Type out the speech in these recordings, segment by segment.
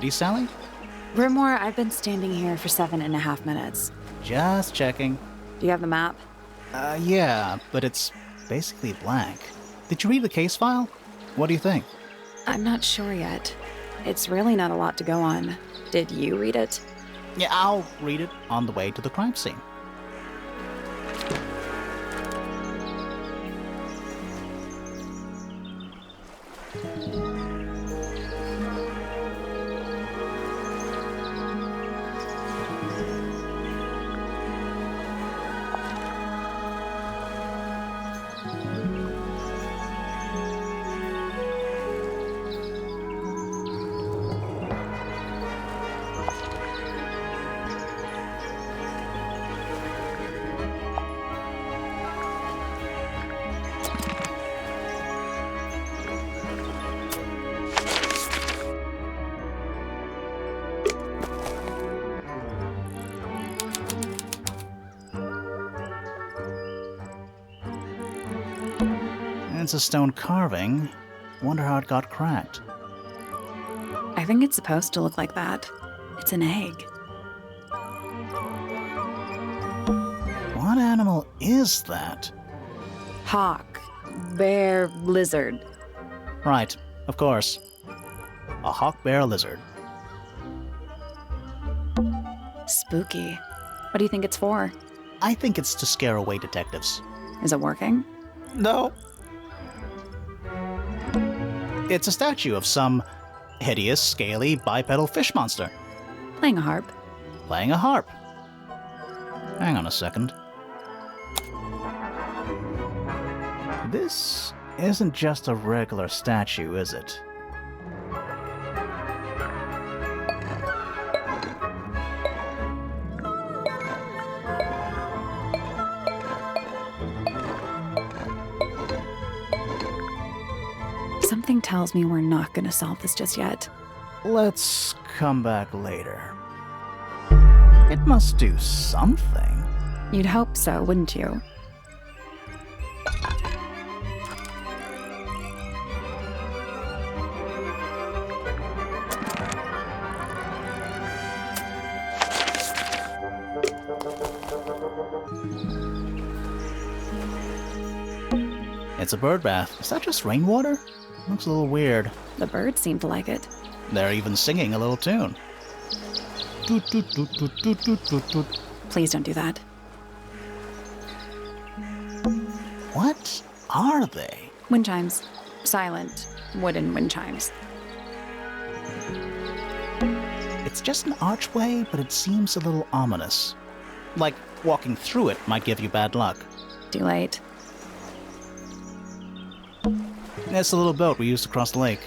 ready, Sally? Rimore, I've been standing here for 7.5 minutes. Just checking. Do you have the map? Yeah, but it's basically blank. Did you read the case file? What do you think? I'm not sure yet. It's really not a lot to go on. Did you read it? Yeah, I'll read it on the way to the crime scene. It's a stone carving. Wonder how it got cracked. I think it's supposed to look like that. It's an egg. What animal is that? Hawk. Bear. Lizard. Right, of course. A hawk bear lizard. Spooky. What do you think it's for? I think it's to scare away detectives. Is it working? No. It's a statue of some hideous, scaly, bipedal fish monster. Playing a harp. Playing a harp. Hang on a second. This isn't just a regular statue, is it? Something tells me we're not going to solve this just yet. Let's come back later. It must do something. You'd hope so, wouldn't you? It's a bird bath. Is that just rainwater? Looks a little weird. The birds seem to like it. They're even singing a little tune. Toot, toot, toot, toot, toot, toot, toot, toot. Please don't do that. What are they? Wind chimes. Silent, wooden wind chimes. It's just an archway, but it seems a little ominous. Like walking through it might give you bad luck. Too late. It's the little boat we used to cross the lake.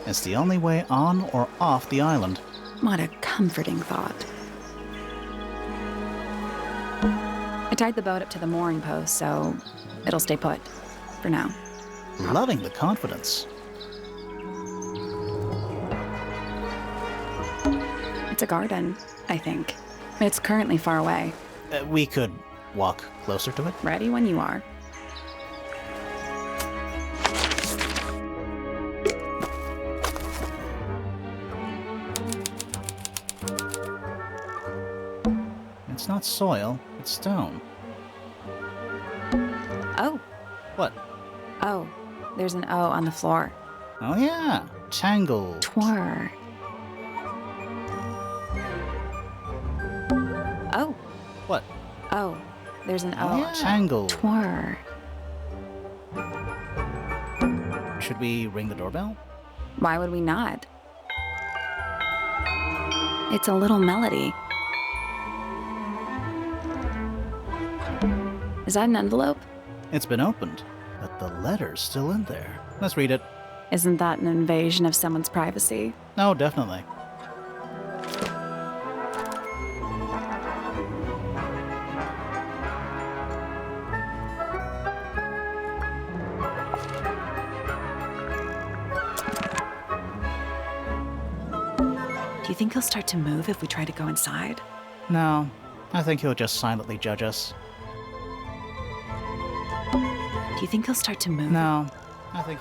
It's the only way on or off the island. What a comforting thought. I tied the boat up to the mooring post, so it'll stay put. For now. Loving the confidence. It's a garden, I think. It's currently far away. We could walk closer to it. Ready when you are. It's not soil, it's stone. Oh. What? Oh. There's an O on the floor. Oh yeah, Tangle. Twir. Oh. What? Oh. There's an O Oh, yeah. on Tangle. Twir. Should we ring the doorbell? Why would we not? It's a little melody. Is that an envelope? It's been opened, but the letter's still in there. Let's read it. Isn't that an invasion of someone's privacy? No, definitely. Do you think he'll start to move if we try to go inside? No, I think he'll just silently judge us. Do you think he'll start to move? No, I think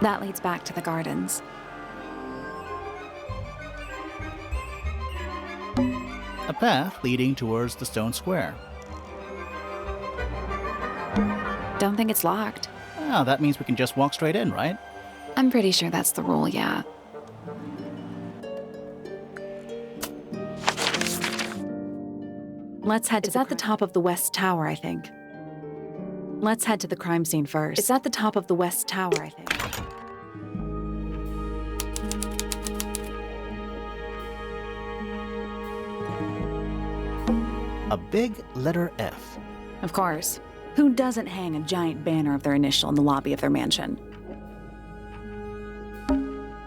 That leads back to the gardens. A path leading towards the stone square. Don't think it's locked. Oh, that means we can just walk straight in, right? I'm pretty sure that's the rule, yeah. Let's head to It's at the top of the West Tower, I think. Let's head to the crime scene first. It's at the top of the West Tower, I think. A big letter F. Of course. Who doesn't hang a giant banner of their initial in the lobby of their mansion?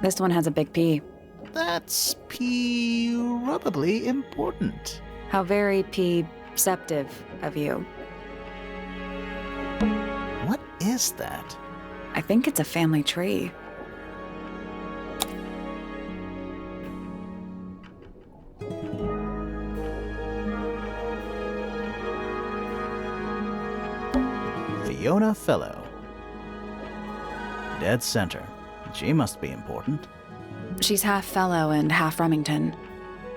This one has a big P. That's probably important. How very perceptive of you. What is that? I think it's a family tree. Fiona Fellow. Dead center. She must be important. She's half Fellow and half Remington.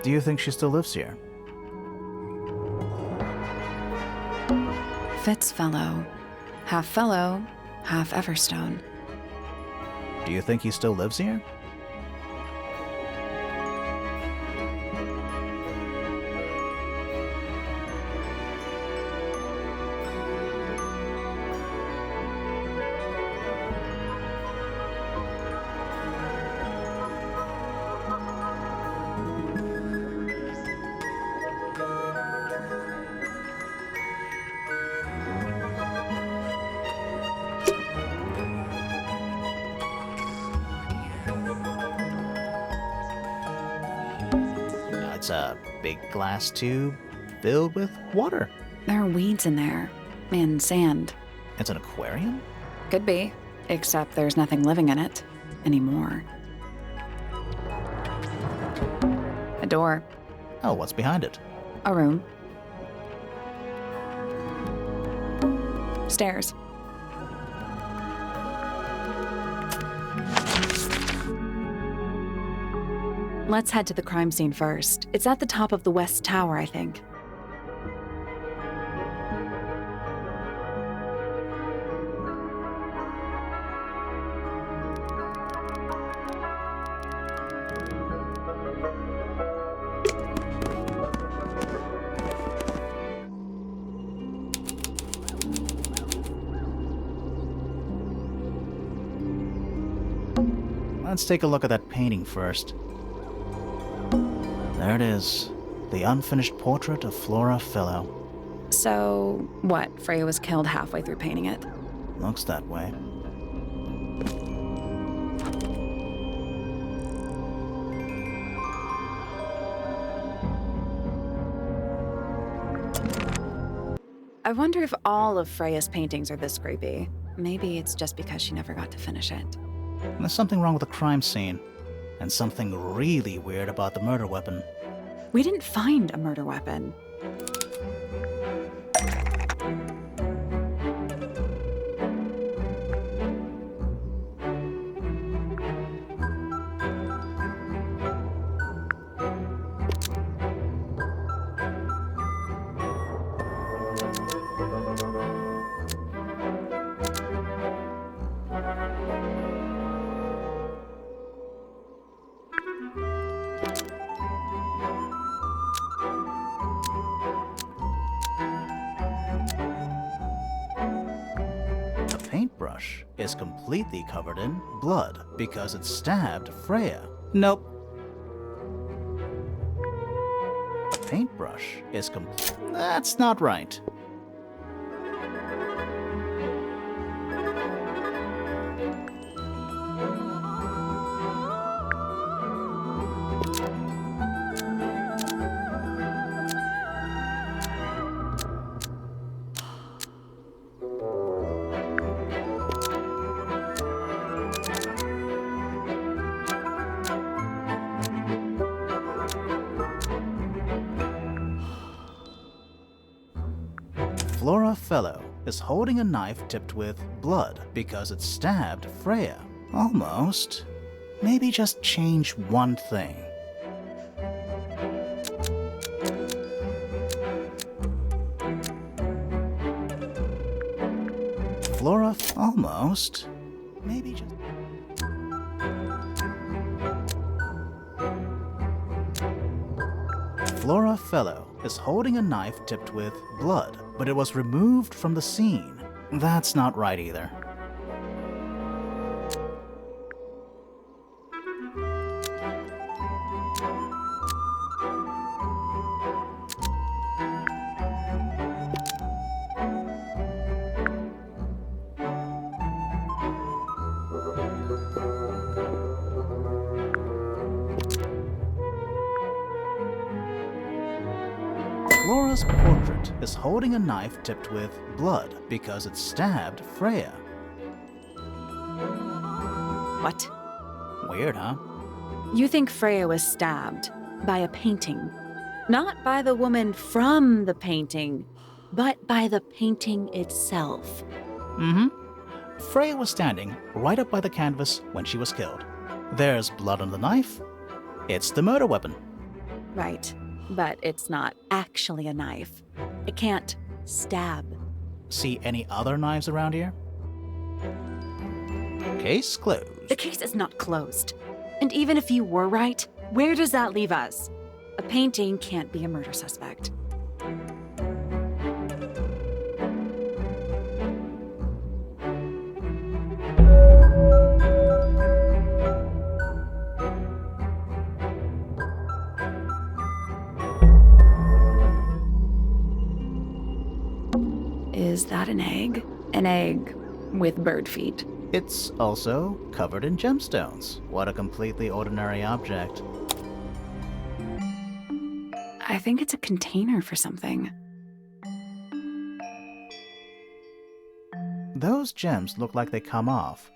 Do you think she still lives here? Fitz Fellow. Half Fellow, half Everstone. Do you think he still lives here? It's a big glass tube filled with water. There are weeds in there. And sand. It's an aquarium? Could be. Except there's nothing living in it. Anymore. A door. Oh, what's behind it? A room. Stairs. Let's head to the crime scene first. It's at the top of the West Tower, I think. Let's take a look at that painting first. There it is. The unfinished portrait of Flora Fellow. So, what? Freya was killed halfway through painting it? Looks that way. I wonder if all of Freya's paintings are this creepy. Maybe it's just because she never got to finish it. There's something wrong with the crime scene. And something really weird about the murder weapon. We didn't find a murder weapon. Paintbrush is completely covered in blood because it stabbed Freya. Nope. The paintbrush is That's not right. Flora Fellow is holding a knife tipped with blood because it stabbed Freya. Almost. Maybe just change one thing. Flora, almost. Maybe just... Flora Fellow is holding a knife tipped with blood, but it was removed from the scene. That's not right either. Flora's portrait is holding a knife tipped with blood because it stabbed Freya. What? Weird, huh? You think Freya was stabbed by a painting. Not by the woman from the painting, but by the painting itself. Mm-hmm. Freya was standing right up by the canvas when she was killed. There's blood on the knife. It's the murder weapon. Right, but it's not actually a knife. It can't stab. See any other knives around here? Case closed. The case is not closed. And even if you were right, where does that leave us? A painting can't be a murder suspect. Is that an egg? An egg with bird feet. It's also covered in gemstones. What a completely ordinary object. I think it's a container for something. Those gems look like they come off.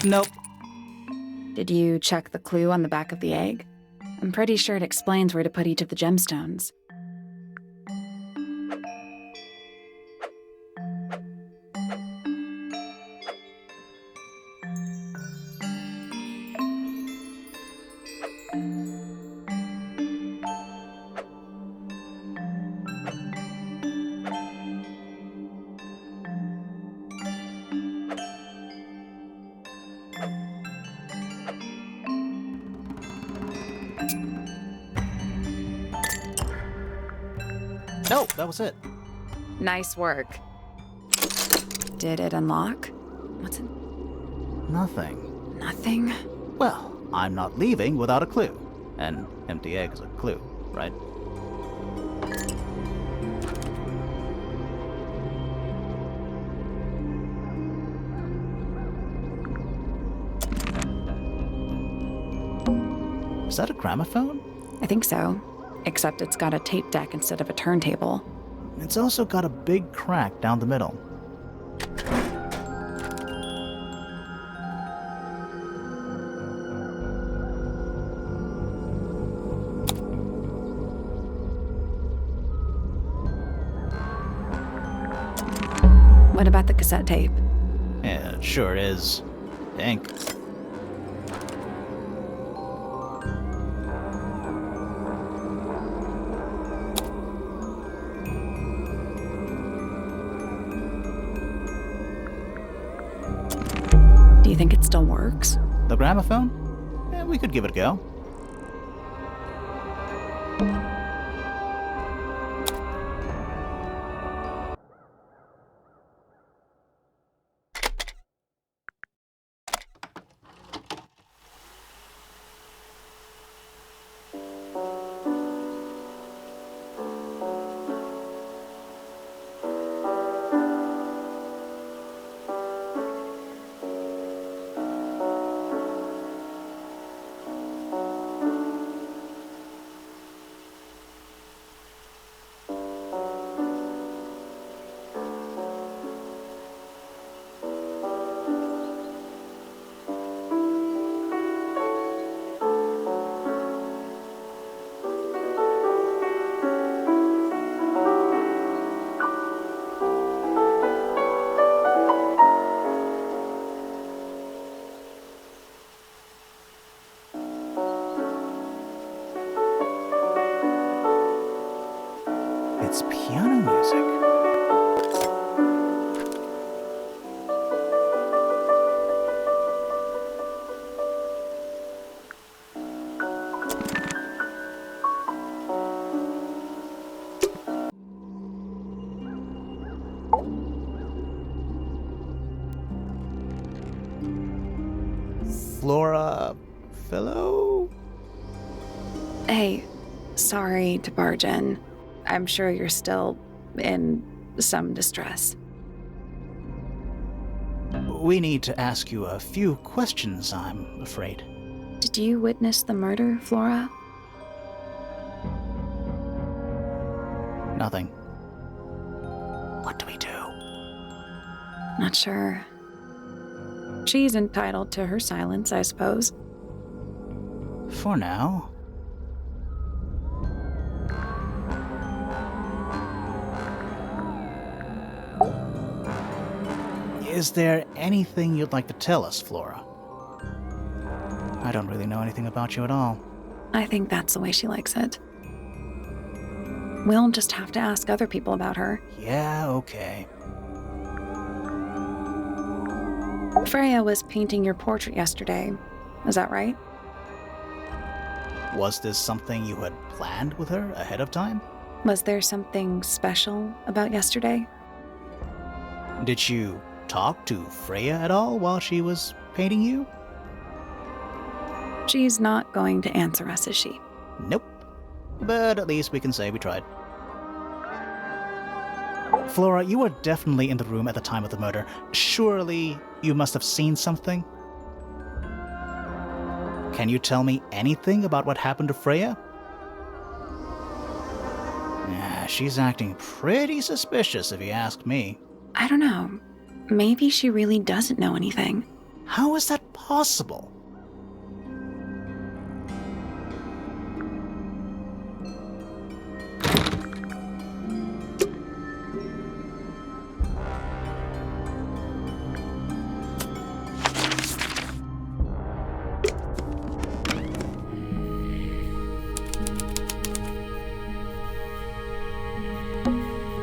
Nope. Did you check the clue on the back of the egg? I'm pretty sure it explains where to put each of the gemstones. No, that was it. Nice work. Did it unlock? What's it? Nothing. Nothing? Well, I'm not leaving without a clue. An empty egg is a clue, right? Is that a gramophone? I think so. Except it's got a tape deck instead of a turntable. It's also got a big crack down the middle. What about the cassette tape? Yeah, it sure is. Pink. Do you think it still works? The gramophone? Yeah, we could give it a go. Flora Fellow? Hey, sorry to barge in. I'm sure you're still in some distress. We need to ask you a few questions, I'm afraid. Did you witness the murder, Flora? Nothing. What do we do? Not sure. She's entitled to her silence, I suppose. For now. Is there anything you'd like to tell us, Flora? I don't really know anything about you at all. I think that's the way she likes it. We'll just have to ask other people about her. Yeah, okay. Freya was painting your portrait yesterday. Is that right? Was this something you had planned with her ahead of time? Was there something special about yesterday? Did you talk to Freya at all while she was painting you? She's not going to answer us, is she? Nope. But at least we can say we tried. Flora, you were definitely in the room at the time of the murder. Surely you must have seen something? Can you tell me anything about what happened to Freya? Yeah, she's acting pretty suspicious if you ask me. I don't know. Maybe she really doesn't know anything. How is that possible?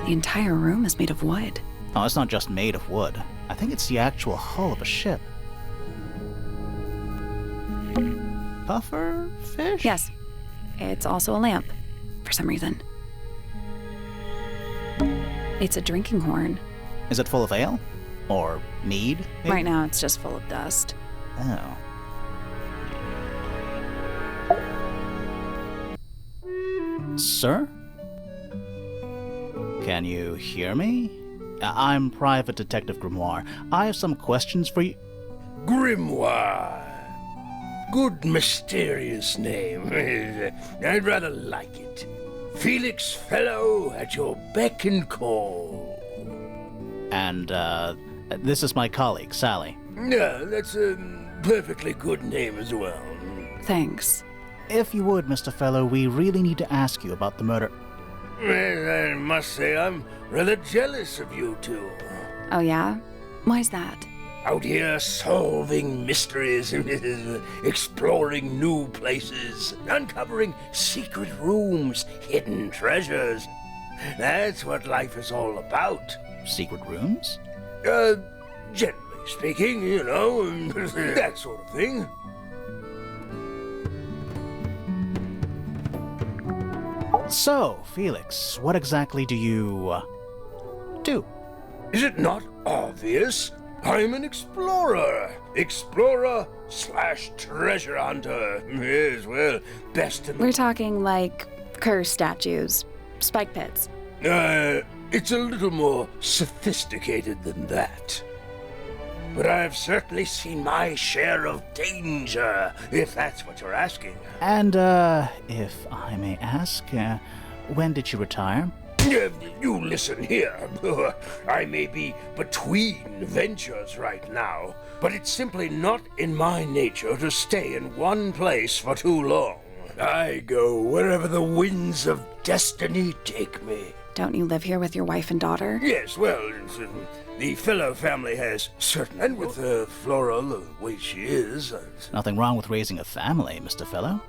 The entire room is made of wood. Oh, it's not just made of wood. I think it's the actual hull of a ship. Puffer fish? Yes. It's also a lamp, for some reason. It's a drinking horn. Is it full of ale? Or mead? Maybe? Right now, it's just full of dust. Oh. Sir? Can you hear me? I'm Private Detective Grimoire. I have some questions for you. Grimoire. Good mysterious name. I'd rather like it. Felix Fellow at your beck and call. And, this is my colleague, Sally. Yeah, that's a perfectly good name as well. Thanks. If you would, Mr. Fellow, we really need to ask you about the murder. Well, I must say I'm rather jealous of you two. Oh, yeah? Why's that? Out here solving mysteries, exploring new places, uncovering secret rooms, hidden treasures. That's what life is all about. Secret rooms? Generally speaking, you know, that sort of thing. So, Felix, what exactly do you, do? Is it not obvious? I'm an explorer. Explorer/treasure hunter. Yes, well, best in the... We're talking like curse statues, spike pits. It's a little more sophisticated than that. But I've certainly seen my share of danger, if that's what you're asking. And, if I may ask, when did you retire? You listen here. I may be between ventures right now, but it's simply not in my nature to stay in one place for too long. I go wherever the winds of destiny take me. Don't you live here with your wife and daughter? Yes, well, the Fellow family has certain... And with Flora the way she is... Nothing wrong with raising a family, Mr. Fellow.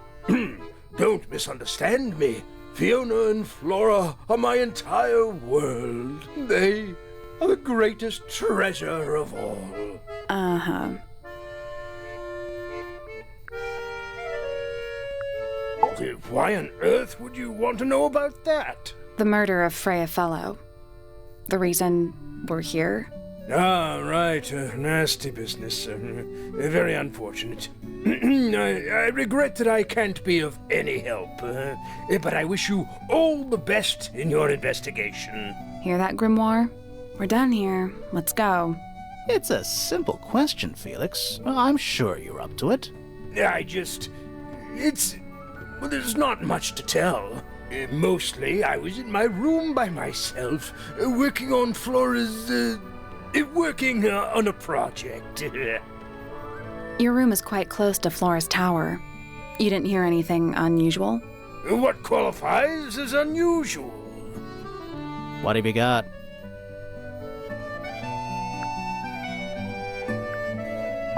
Don't misunderstand me. Fiona and Flora are my entire world. They are the greatest treasure of all. Uh-huh. Why on earth would you want to know about that? The murder of Freya Fellow. The reason we're here. Ah, right. Nasty business. Very unfortunate. I regret that I can't be of any help, but I wish you all the best in your investigation. Hear that, Grimoire? We're done here. Let's go. It's a simple question, Felix. Well, I'm sure you're up to it. Well, there's not much to tell. Mostly, I was in my room by myself, working on Flora's, working on a project. Your room is quite close to Flora's tower. You didn't hear anything unusual? What qualifies as unusual? What have you got?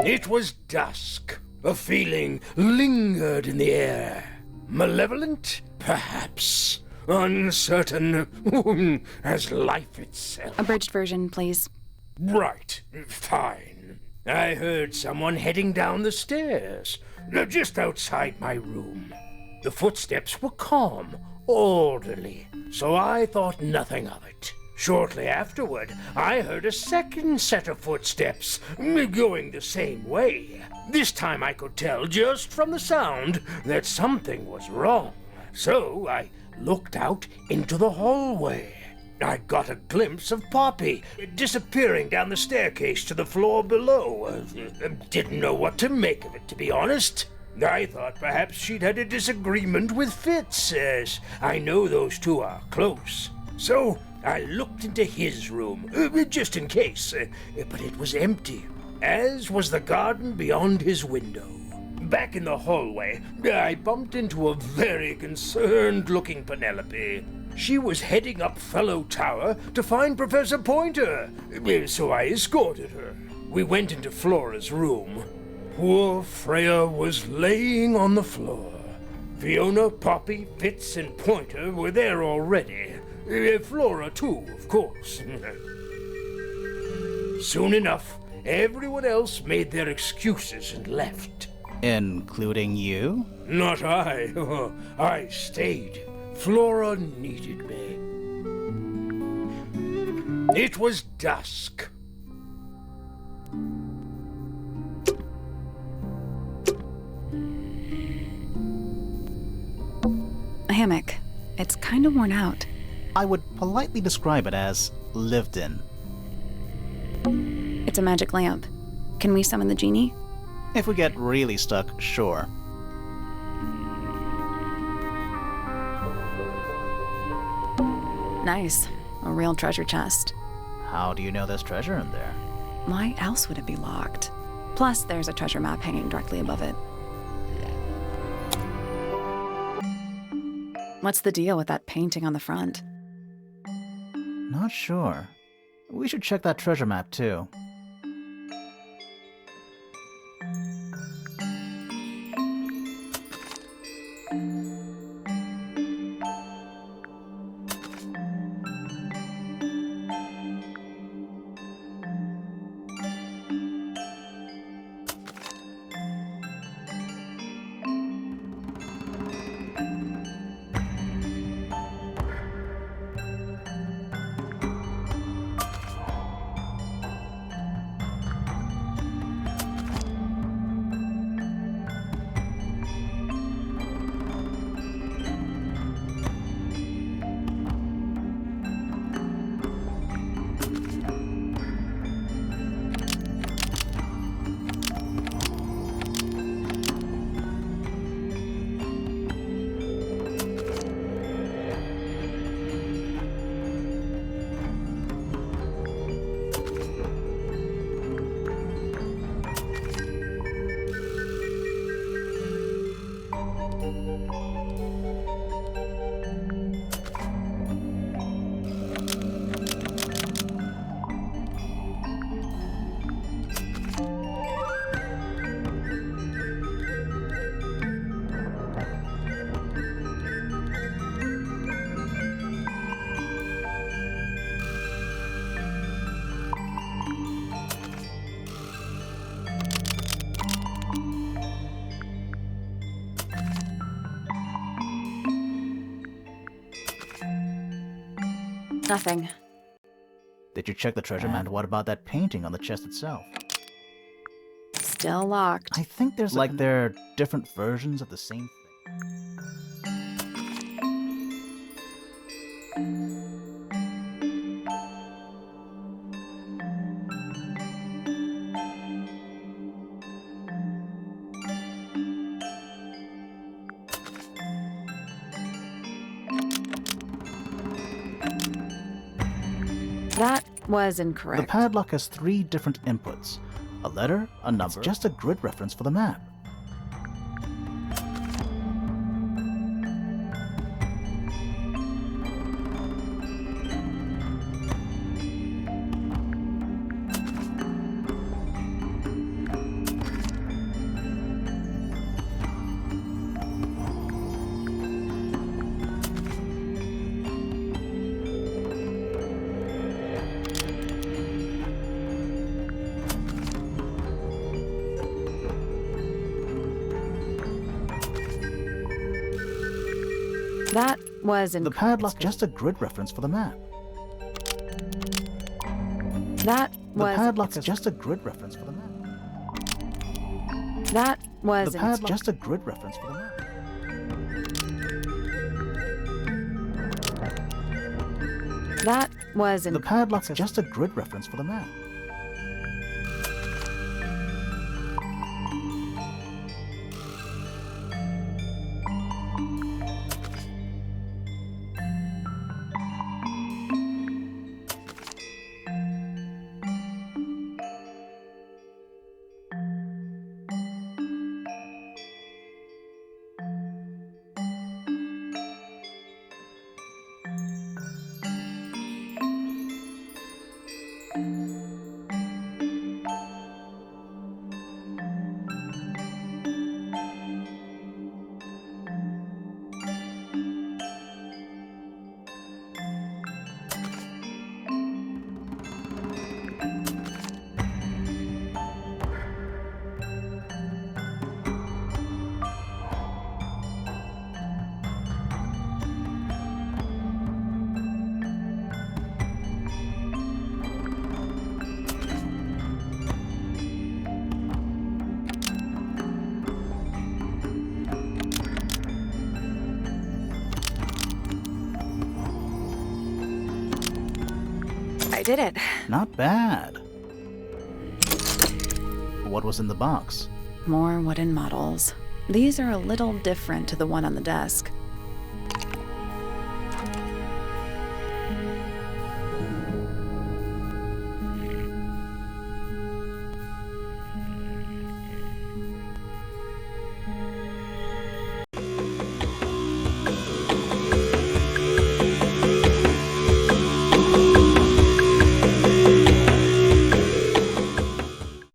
It was dusk. A feeling lingered in the air. Malevolent, perhaps. Uncertain, as life itself. Abridged version, please. Right, fine. I heard someone heading down the stairs, just outside my room. The footsteps were calm, orderly, so I thought nothing of it. Shortly afterward, I heard a second set of footsteps, going the same way. This time I could tell just from the sound that something was wrong. So I looked out into the hallway. I got a glimpse of Poppy disappearing down the staircase to the floor below. Didn't know what to make of it, to be honest. I thought perhaps she'd had a disagreement with Fitz, as I know those two are close. So I looked into his room, just in case, but it was empty, as was the garden beyond his window. Back in the hallway, I bumped into a very concerned-looking Penelope. She was heading up Fellow Tower to find Professor Pointer, so I escorted her. We went into Flora's room. Poor Freya was laying on the floor. Fiona, Poppy, Fitz, and Pointer were there already. Flora, too, of course. Soon enough, everyone else made their excuses and left. Including you? Not I. I stayed. Flora needed me. It was dusk. A hammock. It's kind of worn out. I would politely describe it as lived in. It's a magic lamp. Can we summon the genie? If we get really stuck, sure. Nice. A real treasure chest. How do you know there's treasure in there? Why else would it be locked? Plus, there's a treasure map hanging directly above it. What's the deal with that painting on the front? Not sure. We should check that treasure map too. Nothing. Did you check the treasure map? And what about that painting on the chest itself? Still locked. I think there's like there are different versions of the same thing. That was incorrect. The padlock has 3 different inputs. A letter, a number, it's just a grid reference for the map. That was incorrect. The padlock is just a grid reference for the map. That was... The padlock is just a grid reference for the map. That was... The padlock is just a grid reference for the map. That was... The padlock is just a grid reference for the map. I did it. Not bad. What was in the box? More wooden models. These are a little different to the one on the desk.